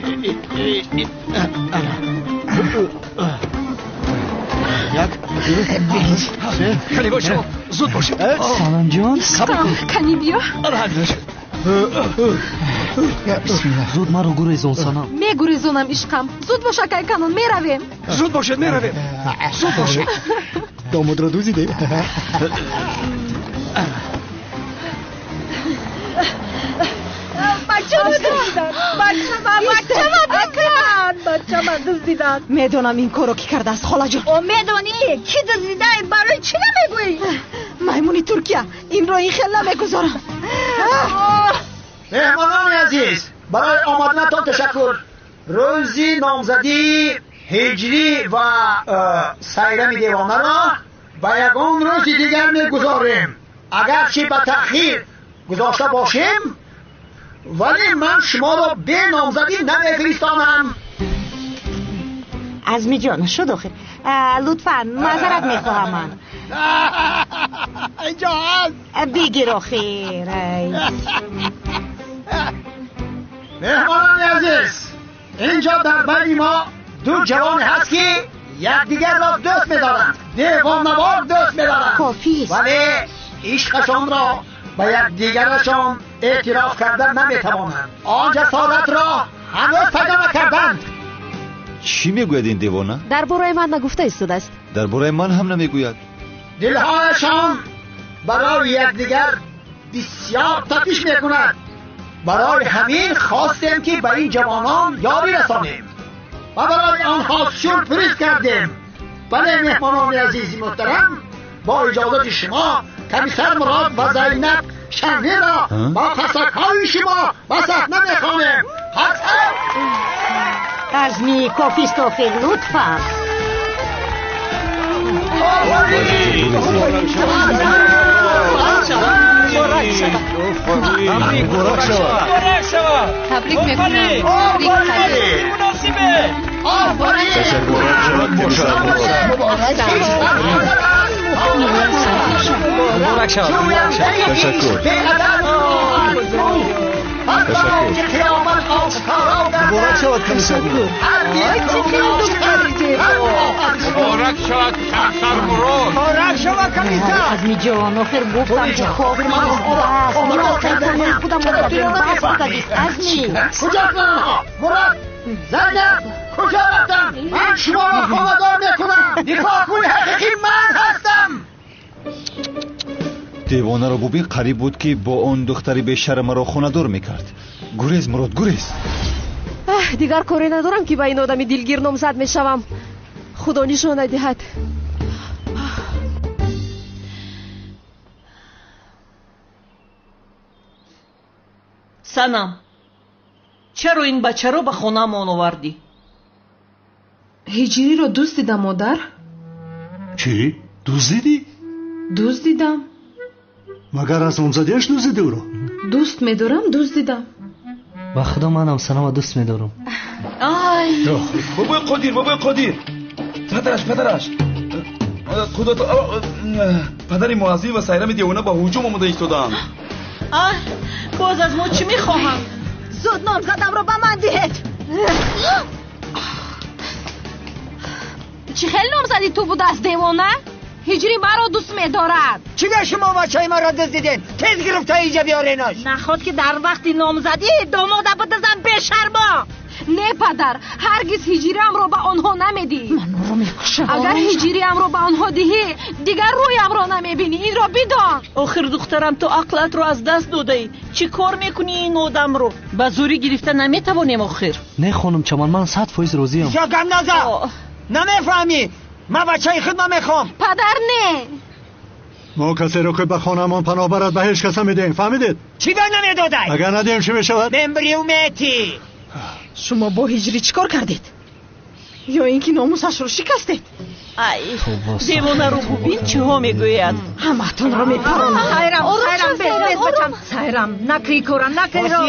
H: کنی باشه زود باشه.
R: سانم جان
O: کنی بیا.
R: زود ما رو گریزون سانم.
O: میگریزونم عشقم. زود باشه که کنون میرویم.
H: زود باشید میرویم. زود باشه.
N: داماد را دوزیده.
M: بچه من دزدیدن.
O: میدونم این کارو کی کرده است خاله جان.
M: میدونی کی دزدیده؟ برای چی نمیگویی؟
O: میمونی ترکیه این رو این خیلی نمیگذارم.
N: مهمانان عزیز برای آمدنتان تشکر. روزی نامزدی هجری و سیرم دیوانه را به یگان روز دیگر میگذاریم. اگرچه به تأخیر گذاشته باشیم ولی من شما را به نامزدی نمیفرستانم.
M: عزمی جان شد آخر. لطفا معذرت میخواهم. من
N: اینجا هست
M: بگیر آخر.
N: مهمانان عزیز اینجا در بین ما دو جوان هست که یکدیگر را دوست می‌دارند. دیوانه‌وار دوست می‌دارند.
M: کافی است.
N: ولی عشقشان را به یکدیگرشان اعتراف کردن نمی‌توانند. آن جسارت را هنوز پیدا نکردند.
B: چی میگوید این دیوانه؟
E: درباره من نگفته ایستاده است.
B: درباره من هم نمیگوید.
N: دلهایشان برای یکدیگر بسیار تپش میکند. برای همین خواستیم که به این جوانان یاری رسانیم و برای آنها سورپریز کردیم. بله مهمانان عزیز محترم، با اجازت شما کمیسر مراد و زینب شنی را با قصدهای شما به صحنه میخوانیم.
M: عزمی کافی است آخر. لطفا
E: تبریک میکنم.
B: مبارک شود کمیسر مراد.
F: مبارک شود کمیسر مراد.
A: مبارک شود کمیسر.
M: عزمی جان آخر گفتم که خواب من است. مراد کردن خودم مردم بس بودید. عزمی
N: کجا کنم؟ مراد زینب کجا رفتم؟ من شما را خواهدار میکنم. نکاحگوی حقیقی من هستم.
B: دیوانه را ببین، قریب بود که با اون دختری بیشرم را خونه‌دار میکرد. گریز مراد گریز.
E: دیگر کاری ندارم که با این آدمی دلگیر نامزد میشوم. خدا نشان ندهد.
U: سنم چرا این بچه رو به خونه‌مان آوردی؟
O: هجری رو دوست دیدم مادر.
H: چی؟ دزدیدی؟
O: دوست دیدم.
H: مگر از نامزدیش دزدیدی او رو؟
O: دوست میدارم دوست دیدم.
R: با خدا منم سنم دوست میدارم.
U: آی
S: بابای قدیر پدرش خدا تو پدر معظم و سیرم دیوانه با هجوم آمده ایستادن.
U: آه باز از ما چی میخواهم؟
M: زود نامزدم رو به من دهید.
O: چی خیلی نامزدی تو بود از دیوانه؟ هجری مرا دوست میدارد.
A: چیگه شما بچه مرا دزدیدین؟ تیز گرفته اینجا بیاریناش.
O: نخواد که در وقتی نامزدی داماده بدزن بشرما. نه پدر، هرگز هجریم رو به آنها نمیدی.
M: من رو میکشم.
O: اگر هجریم رو به آنها دهی دیگر رویم رو نمیبینی. این را بدان.
U: آخر دخترم تو عقلت رو از دست دادی. چی کار میکنی این آدم رو؟ به زوری گرفته نمیتوانیم آخر.
R: نه خانم چمان، من 100% راضیم.
A: یا گم نزا نمیفهمی. من بچه خودم میخوام.
O: پدر نه.
N: ما کسی رو که به خانمان پناه برد به هیچ کس میدیم. فهمیدید؟
A: چی به نمیدادی؟
N: اگر ندیم چی میشود؟
A: ممبری و میتی.
M: شما با هجری چیکار کردید؟ یا اینکه ناموسش رو شکستید؟
U: ای دیوانه رو ببین چه ها میگوید.
M: همتون رو میپرونم.
G: سایرم بز بچم. سایرم نکری کورم نکری رو.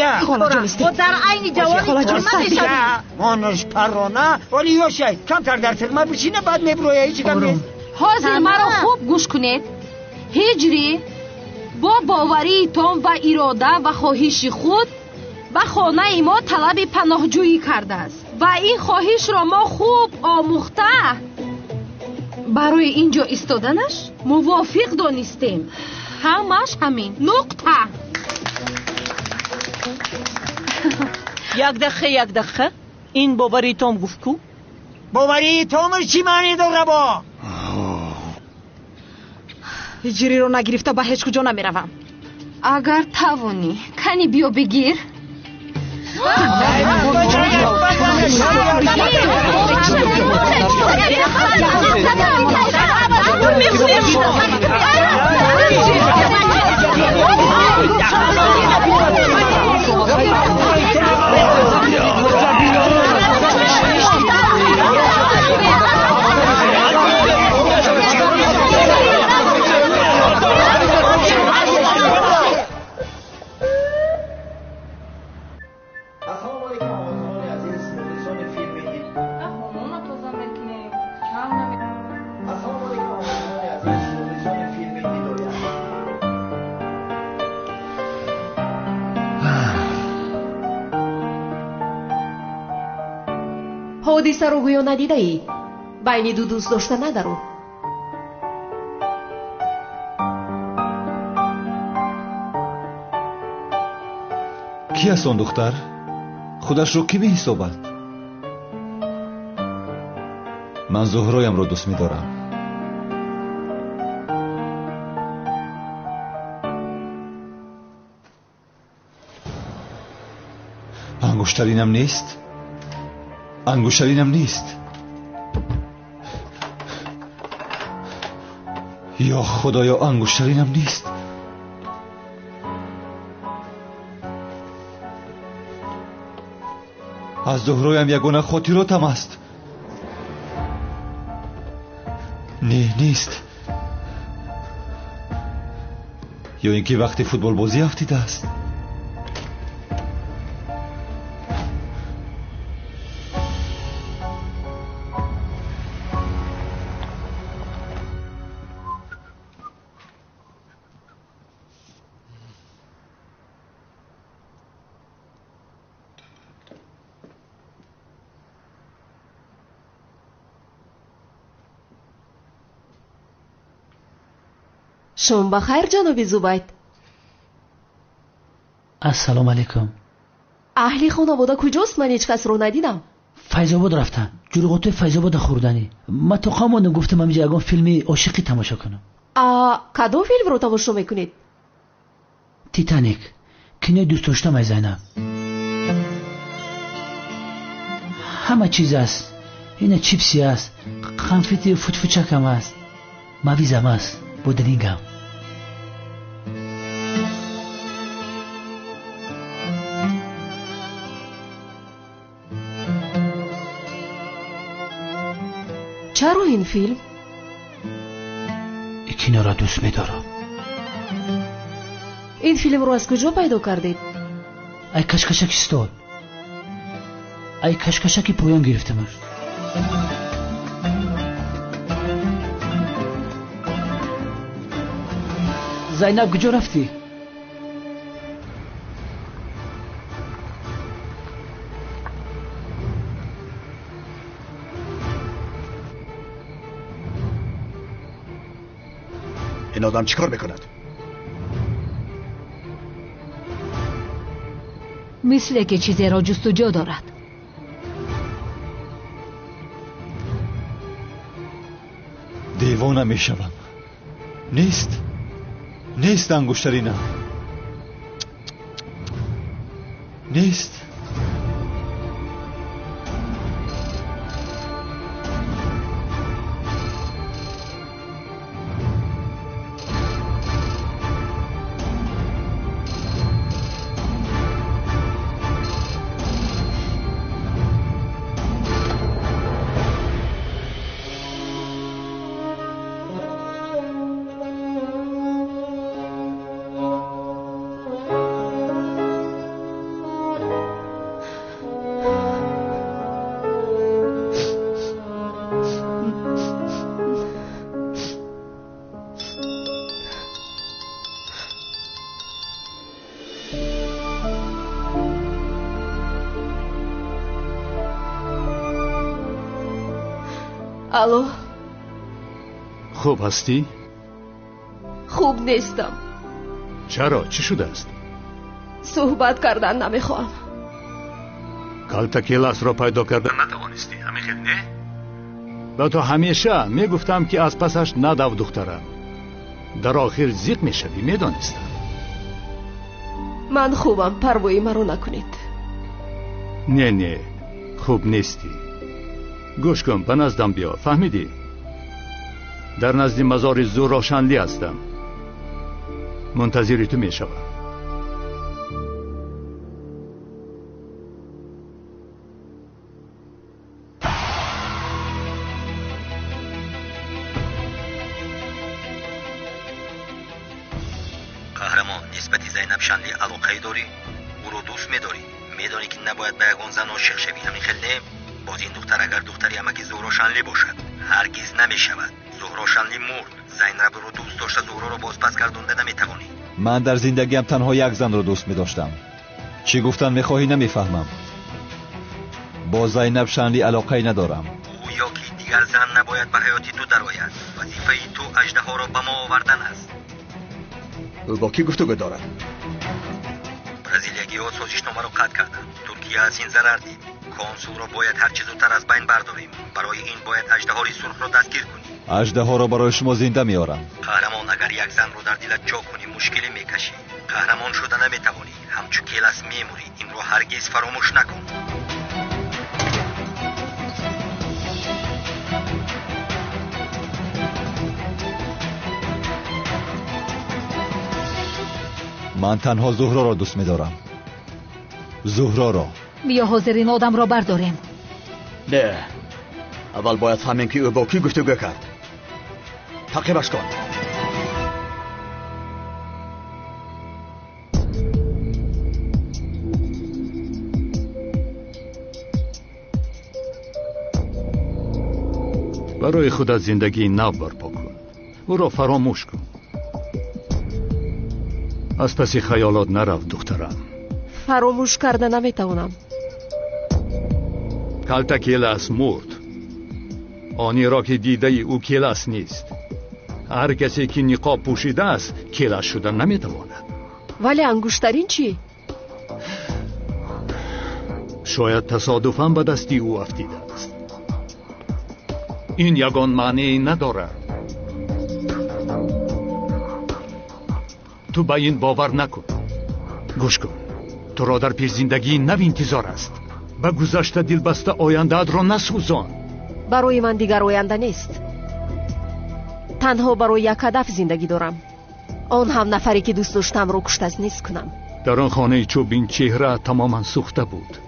G: و در عین جوانی ترمزشم.
A: مانش پرونه ولی یوشی کمتر در ترمه بشینه بعد میبرویه هیچی کم نیست.
O: حاضر مرا خوب گوش کنید. هجری با باوری تام و اراده و خواهش خود به خانه ما طلب پناهجویی کرده است و این خواهش را ما خوب آموخته برای اینجا ایستادنش موافق دانستیم. همش همین نقطه.
U: یک دقیقه این باوری تام گفت کو؟
A: باوری تام چی معنی داره با؟
M: هجری رو نگرفته به هیچ کجا نمیروم.
O: اگر توانی کنی بیا بگیر.
E: حادثه رو گویا ندیده ای؟ بین دو دوست داشته ندارو.
B: کی است اون دختر؟ خودش رو کی به حسابت؟ من زهرایم رو دوست می‌دارم. انگشترینم نیست؟ انگشترینم نیست. یا خدایا انگشترینم نیست. از زهرایم یگانه خاطراتم است. نه نیست. یا اینکه وقتی فوتبال بازی افتیده است.
E: شما بخیر جناب زبید.
C: السلام علیکم.
E: اهلی خانواده کجاست؟ من هیچ کس رو ندیدم.
C: فیض‌آباد رفتن. جلوی فیض‌آباد خوردنی. من تو خاموندم گفتم همینجا یگان فیلمی عاشقی تماشا کنم.
E: کدام فیلم رو تماشا میکنید؟
C: تیتانیک. کینه دوست داشتم ای زینب. همه چیز است. این چیپسی است. قنفتی فوتفوچک هم است. مویزم است. بودلینگم.
E: چرا این فیلم؟
C: کینه را دوست می‌دارم.
E: این فیلم رو از کجا پیدا کردید؟
C: ای کشکشک استاد. ای کشکشکی پایان گرفتمش. زینب کجا رفتی؟
N: این آدم چیکار میکند؟
G: مثل که چیزی را جستجو دارد.
B: دیوانه می شوم. نیست انگشترینا، نیست.
K: الو،
H: خوب هستی؟
K: خوب نیستم.
H: چرا؟ چی شده است؟
K: صحبت کردن نمیخوام.
H: کالتا کلاس را پیدا کردن نتوانستی، همین خیلی نه؟ با تو همیشه میگفتم که از پسش ندو دخترم. در آخر زیق میشوی، میدانستم.
K: من خوبم، پروایی مرا نکنید.
H: نه خوب نیستی. گوش کن، به نزدم بیا، فهمیدی؟ در نزد مزار زوراشنلی هستم. منتظر تو میشوم.
I: قهرمان، نسبت زینب شنلی علاقه داری؟ او رو دوست میداری؟ میدانی که نباید به یگان زن عاشق شوی، همین خیلی نه؟ باز این دختر اگر دختری امکی زهرا شنلی باشد هرگز نمیشود. زهرا شنلی مرد. زینب رو دوست داشته، زهرا رو باز پس گردونده نمیتوانی.
B: من در زندگیم تنها یک زن رو دوست می‌داشتم. چی گفتن می‌خواهی نمی‌فهمم. با زینب شنلی علاقه ندارم.
I: او یا که دیگر زن نباید به حیاتی تو درآید. وظیفه تو اژدها را به ما آوردن است.
V: او با کی گفتگو دارد؟
I: برزیلی‌ها سازشنامه رو قطع کردند. ترکیه از این ضرر دید. کنسول را باید هر چه زودتر از بین برداریم. برای این باید اژدهای سرخ را دستگیر کنیم.
B: اژدها را برای شما زنده میارم.
I: قهرمان، اگر یک زن رو در دلت جا کنی مشکلی میکشی. قهرمان شده نمیتوانی. همچو کیلس میموری. این رو هرگز فراموش نکن.
B: من تنها زهرا را دوست می‌دارم. زهرا را.
G: بیا حاضر این آدم را برداریم.
V: نه، اول باید فهمیم که او با کی گفتگو کرد. تعقیبش کن.
H: برای خودت زندگی نو برپا کن. او را فراموش کن. از پس خیالات نرو دخترم.
K: فراموش کرده نمیتونم.
H: کالتا کیلاس مرد. آنی را که دیده او کیلاس نیست. هر کسی که نقاب پوشیده است کیلاس شدن نمیتواند.
K: ولی انگشترین چی؟
H: شاید تصادفاً به دستی او افتیده است. این یگان معنی ندارد. تو به این باور نکن. گوش کن، تو را در پیش زندگی نو انتظار است. به گذشته دل بسته آینده‌ات را نسوزان.
K: برای من دیگر آینده نیست. تنها برای یک هدف زندگی دارم. آن هم نفری که دوست داشتم رو کشته از نیست کنم.
H: در آن خانه چوبین چهره تماما سوخته بود.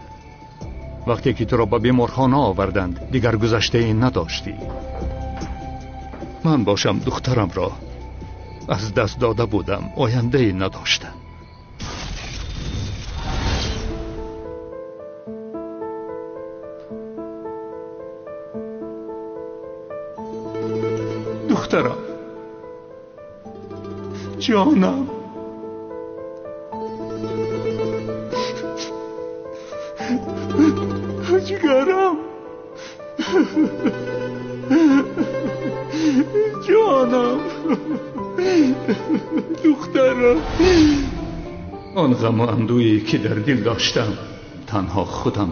H: وقتی که تو را به بیمارخانه آوردند دیگر گذشته این نداشتی. من باشم دخترم را از دست داده بودم، آینده ای نداشتم. دخترم، جانم، جگرم، جانم، دخترم. آن غم و اندویی که در دل داشتم تنها خودم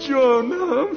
S: جانم.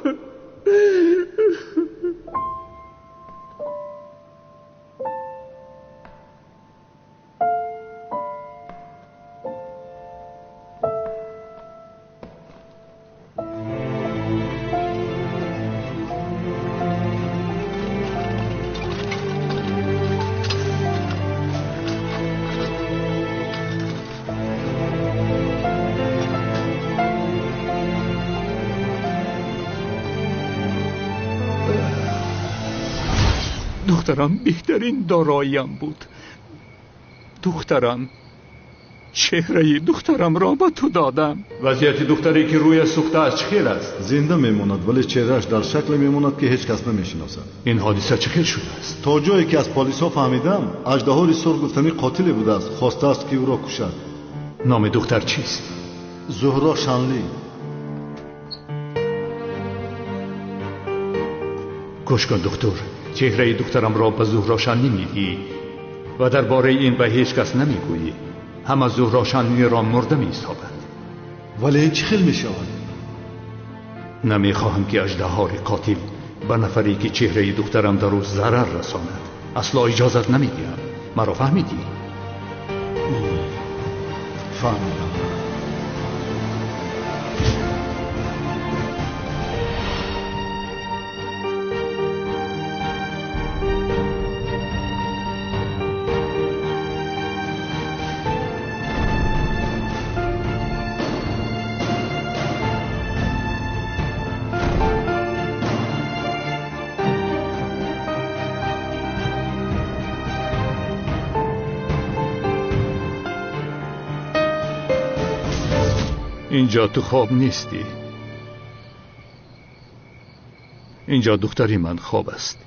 S: دخترم بهترین داراییم بود. دخترم، چهره دخترم را به تو دادم.
H: وضعیت دختری که روی سوخته است چخیل است؟ زنده میموند ولی چهرهش در شکل میموند که هیچ کس نمیشناسد. این حادثه چخیل شده است؟ تا جایی که از پلیسا فهمیدم اژدها سرخ گفتنی قاتلی بوده است. خواسته است که او را کشد. نام دختر چیست؟ زهرا شانلی. گوش کن دکتر، چهره دخترم را به زهرا شانلی میگی و درباره این به هیچ کس نمیگویی. همه زهرا شانلی را مرده می‌سازند. ولی چه خیل میشود؟ نمیخواهم که اژدهای قاتل به نفری که چهره دخترم در او ضرر رساند. اصلا اجازت نمیدیم. مرا فهمیدی؟ فهمیدم. اینجا تو خواب نیستی. اینجا دختری من خواب است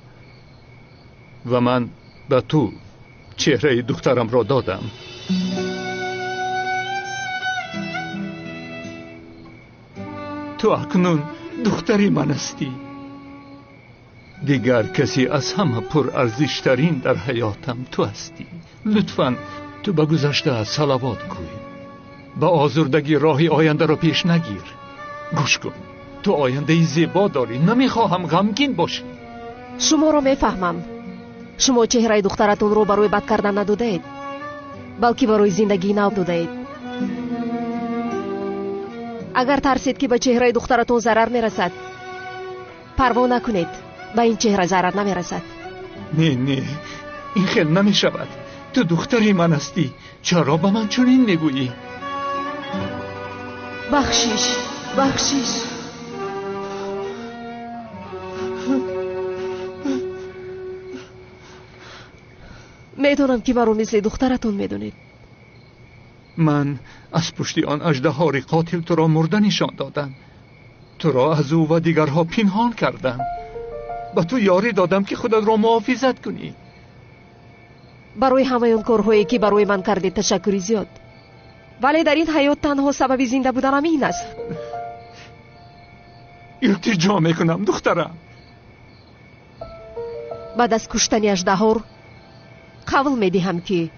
H: و من به تو چهره دخترم را دادم. تو اکنون دختری من هستی. دیگر کسی از همه پر ارزشترین در حیاتم تو هستی. لطفاً تو به گذشته صلوات گوی. با آزردگی راهی آینده را پیش نگیر. گوش کن، تو آینده زیبا داری. نمیخواهم غمگین باشی.
K: شما را میفهمم. شما چهره دخترتون رو برای بد کردن ندادید، بلکه برای زندگی نو دادید. اگر ترسید که به چهره دخترتون ضرر میرسد، پروا نکنید. به این چهره ضرر نمیرسد.
H: نه این خیلی نمیشود. تو دختری من هستی. چرا به من چنین میگویی؟
K: بخشش میدونم که مرا مثل دخترتون میدونید.
H: من از پشت آن اژدهای قاتل تو را مرده نشان دادم. تو را از او و دیگرها پنهان کردم. به تو یاری دادم که خودت را محافظت کنی.
K: برای همه اون کارهایی که برای من کردید تشکری زیاد، ولی در این حیات تنها سبب زنده بودنم این است.
H: التجا میکنم دخترم.
K: بعد از کشتن اژدها قول میدهم که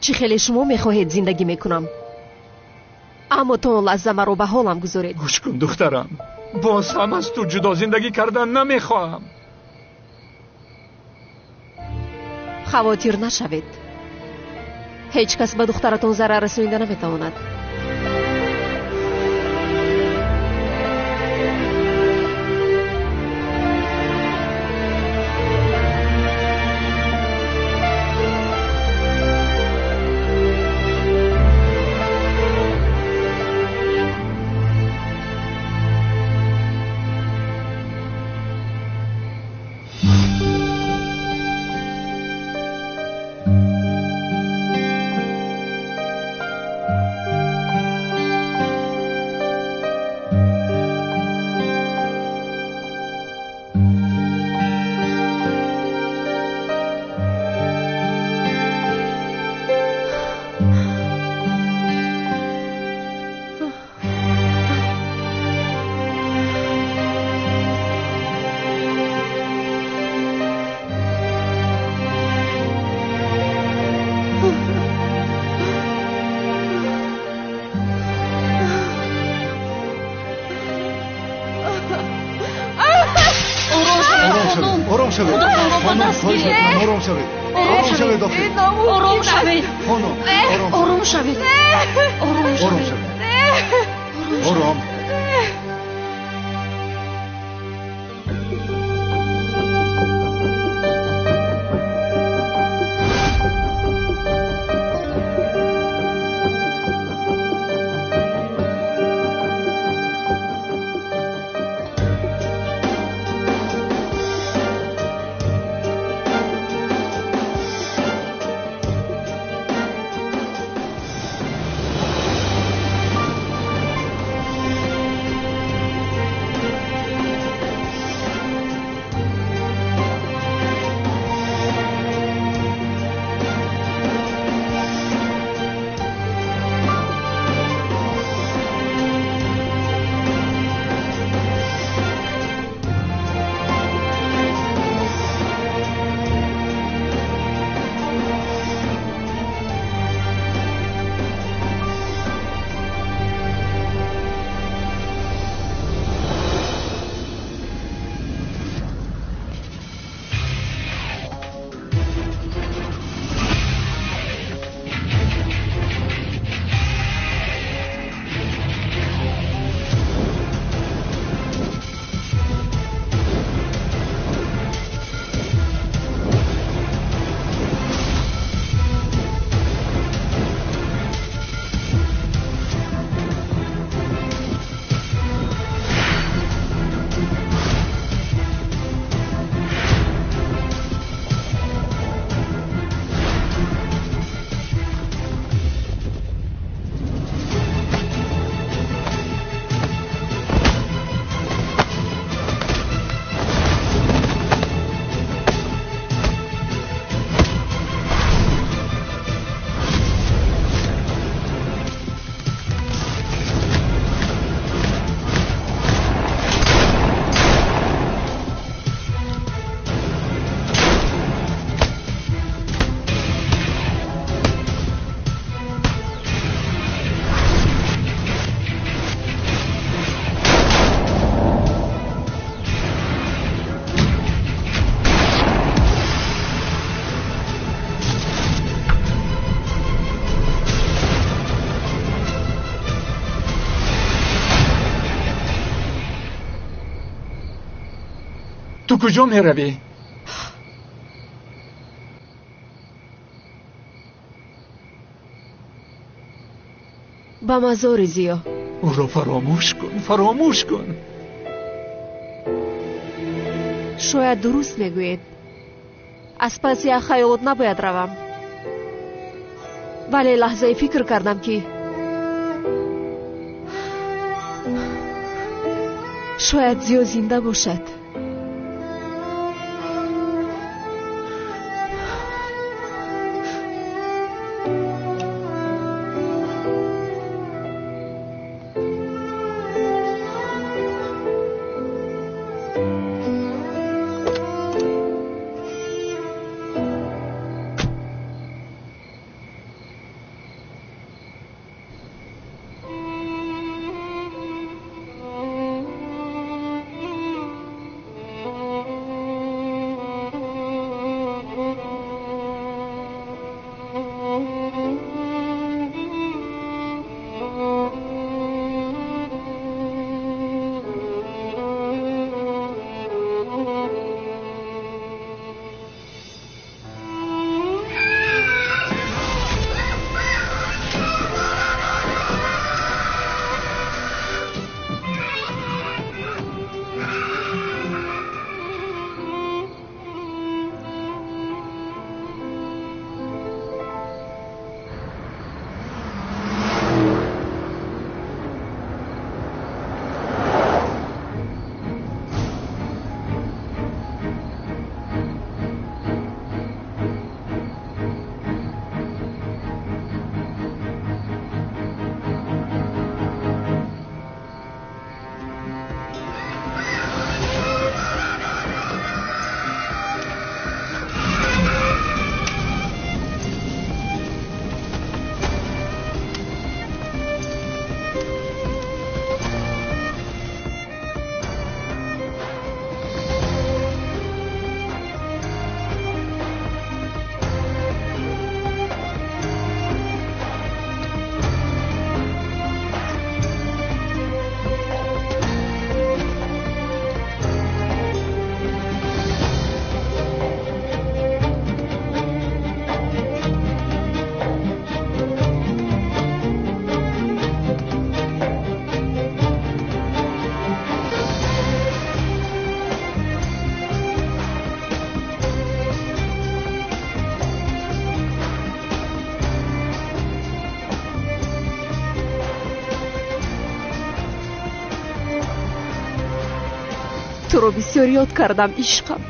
K: چه خیلی شما میخواهید زندگی میکنم، اما تو لحظه مرا به حالم گذارید.
H: گوش کن دخترم، باز هم از تو جدا زندگی کردن نمیخواهم.
K: خواطر نشوید. هیچ کس به دخترتون ضرر رسونیده نمیتواند.
H: شوید
U: خانم
H: آرام شوید آرام شوید دکتر
U: آرام شوید
H: خانم
U: آرام شوید
H: آرام شوید آرام
A: تو کجا می روی؟
K: به مزار زیا.
A: او را فراموش کن، فراموش کن.
K: شاید درست میگوید. از پس یک خیالات نباید روم. ولی لحظه فکر کردم که شاید زیا زنده باشد. تو رو بسیار یاد کردم عشقم.